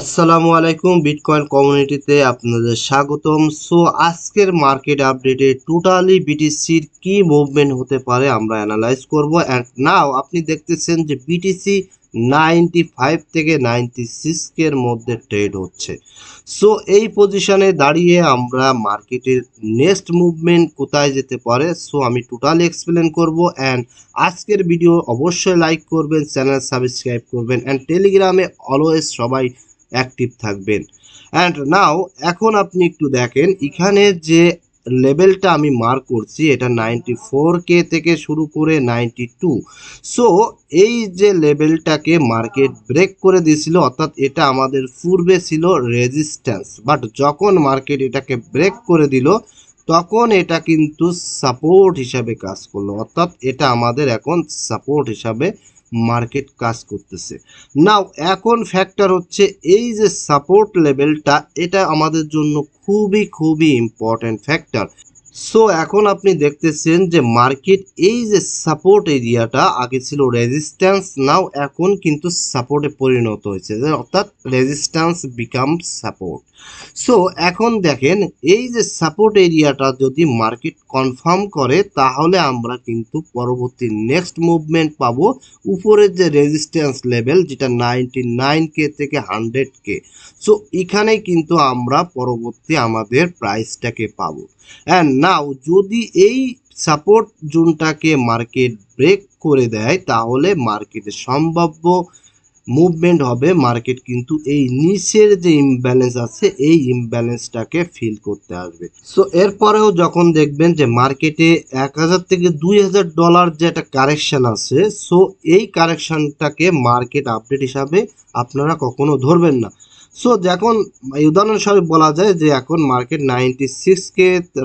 আসসালামু আলাইকুম, বিটকয়েন কমিউনিটিতে আপনাদের স্বাগতম। সো আজকের মার্কেট আপডেটে টোটালি বিটিসির কি মুভমেন্ট হতে পারে আমরা অ্যানালাইজ করব। অ্যান্ড নাও আপনি দেখতেছেন যে বিটিসি 95 থেকে 96 এর মধ্যে ট্রেড হচ্ছে। সো এই পজিশনে দাঁড়িয়ে আমরা মার্কেটের নেক্সট মুভমেন্ট কোথায় যেতে পারে, সো আমি টোটালি এক্সপ্লেন করব। অ্যান্ড আজকের ভিডিও অবশ্যই লাইক করবেন, চ্যানেল সাবস্ক্রাইব করবেন, অ্যান্ড টেলিগ্রামে অলওয়েজ সবাই অ্যাক্টিভ থাকবেন। অ্যান্ড নাও এখন আপনি একটু দেখেন এখানে যে লেভেলটা আমি মার্ক করছি, এটা 94K থেকে শুরু করে 92। সো এই যে লেভেলটাকে মার্কেট ব্রেক করে দিয়েছিল, অর্থাৎ এটা আমাদের পূর্বে ছিল রেজিস্ট্যান্স, বাট যখন মার্কেট এটাকে ব্রেক করে দিল তখন এটা কিন্তু সাপোর্ট হিসাবে কাজ করলো, অর্থাৎ এটা আমাদের এখন সাপোর্ট হিসাবে মার্কেট কাজ করতেছে। নাও এখন ফ্যাক্টর হচ্ছে এই যে সাপোর্ট লেভেলটা, এটা আমাদের জন্য খুবই খুবই ইম্পর্টেন্ট ফ্যাক্টর। সো এখন আপনি দেখতেছেন যে মার্কেট এই যে সাপোর্ট এরিয়াটা আগে ছিল রেজিস্ট্যান্স, নাও এখন কিন্তু সাপোর্টে পরিণত হয়েছে, অর্থাৎ রেজিস্ট্যান্স বিকাম সাপোর্ট। সো এখন দেখেন এই যে সাপোর্ট এরিয়াটা যদি মার্কেট কনফার্ম করে তাহলে আমরা কিন্তু পরবর্তী নেক্সট মুভমেন্ট পাবো উপরের যে রেজিস্ট্যান্স লেভেল, যেটা 99K থেকে 100K। সো এখানেই কিন্তু আমরা পরবর্তী আমাদের প্রাইসটাকে পাবো। অ্যান্ড নাও যদি এই সাপোর্ট জোনটাকে মার্কেট ব্রেক করে দেয় তাহলে মার্কেটের সম্ভাব্য মুভমেন্ট হবে, মার্কেট কিন্তু এই নিচের যে ইমব্যালেন্স আছে এই ইমব্যালেন্সটাকে ফিল করতে আসবে। সো এরপরেও যখন দেখবেন যে মার্কেটে 1000 থেকে $2000 যে একটা কারেকশন আছে, সো এই কারেকশনটাকে মার্কেট আপডেট হিসাবে আপনারা কখনো ধরবেন না। সো যখন উদাহরণস্বরূপ বলা যায় যে এখন মার্কেট 96K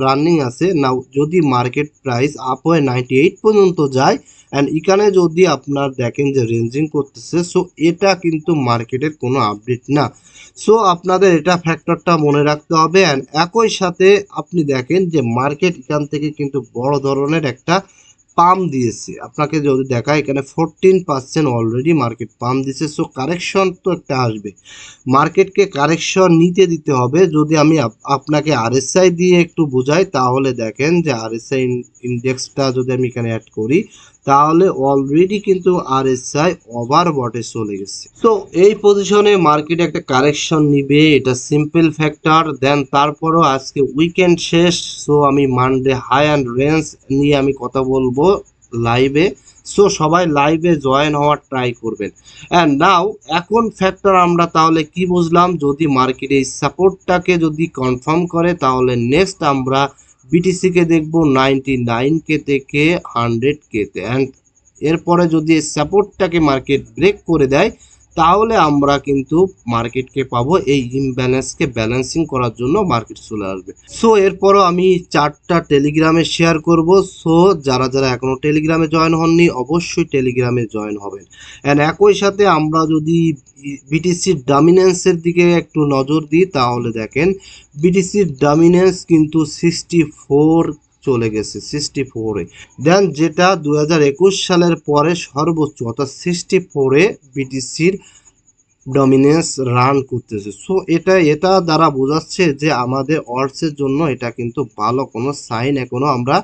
রানিং আছে, নাও যদি মার্কেট প্রাইস আপ হয়ে 98 পর্যন্ত যায় অ্যান্ড এখানে যদি আপনার দেখেন যে রেঞ্জিং করতেছে, সো এটা কিন্তু মার্কেটের কোনো আপডেট না। সো আপনাদের এটা ফ্যাক্টরটা মনে রাখতে হবে। অ্যান্ড একই সাথে আপনি দেখেন যে মার্কেট এখান থেকে কিন্তু বড় ধরনের একটা পাম দিয়েছে, আপনাকে যদি দেখায় এখানে 14% অলরেডি মার্কেট পাম দিয়েছে। সো কারেকশন তো একটা আসবে, মার্কেটকে কারেকশন নিতে দিতে হবে। যদি আমি আপনাকে আরএসআই দিয়ে একটু বোঝাই তাহলে দেখেন যে আরএসআই ইন্ডেক্সটা যদি আমি এখানে অ্যাড করি তাহলে অলরেডি কিন্তু আরএসআই ওভারবটে চলে গেছে। তো এই পজিশনে মার্কেট একটা কারেকশন নিবে, এটা সিম্পল ফ্যাক্টর। দেন তারপরও আজকে উইকেন্ড শেষ, সো আমি মানডে হাই অ্যান্ড রেঞ্জ নিয়ে আমি কথা বলবো লাইভে। সো সবাই লাইভে জয়েন হওয়ার ট্রাই করবেন। অ্যান্ড নাও এখন ফ্যাক্টর আমরা তাহলে কি বুঝলাম, যদি মার্কেট এই সাপোর্টটাকে যদি কনফার্ম করে তাহলে নেক্সট আমরা বিটিসিকে দেখবো 99K থেকে 100K-তে। অ্যান্ড এরপরে যদি এই সাপোর্টটাকে মার্কেট ব্রেক করে দেয় তাহলে আমরা কিন্তু মার্কেটকে পাবো এই ইমব্যালেন্সকে ব্যালেন্সিং করার জন্য মার্কেট চলে আসবে। সো এরপরও আমি চারটা টেলিগ্রামে শেয়ার করব। সো যারা যারা এখনো টেলিগ্রামে জয়েন হননি অবশ্যই টেলিগ্রামে জয়েন হবেন। অ্যান্ড একই সাথে আমরা যদি বিটিসির ডমিনেন্সের দিকে একটু নজর দিই তাহলে দেখেন বিটিসির ডমিনেন্স কিন্তু 64 চলে গেছে, 64-এ। দেন যেটা 2021 সালের পরে সর্বোচ্চ, অর্থাৎ 64-এ বিটিসির ডমিনেন্স রান করতেছে। সো এটা দ্বারা বোঝাচ্ছে যে আমাদের অর্থের জন্য এটা কিন্তু ভালো কোনো সাইন এখনো আমরা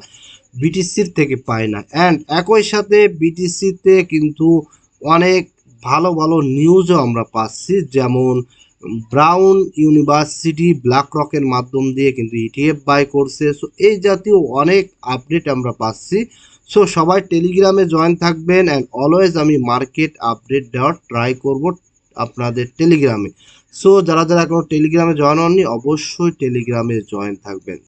বিটিসির থেকে পাই না। অ্যান্ড একই সাথে বিটিসিতে কিন্তু অনেক ভালো ভালো নিউজও আমরা পাচ্ছি, যেমন ব্রাউন ইউনিভার্সিটি ব্ল্যাক রকের মাধ্যম দিয়ে কিন্তু ইটিএফ বাই করছে। সো এই জাতীয় অনেক আপডেট আমরা পাচ্ছি। সো সবাই টেলিগ্রামে জয়েন থাকবেন অ্যান্ড অলওয়েজ আমি মার্কেট আপডেট দেওয়ার ট্রাই করব আপনাদের টেলিগ্রামে। সো যারা যারা এখনো টেলিগ্রামে জয়েন হননি অবশ্যই টেলিগ্রামে জয়েন থাকবেন।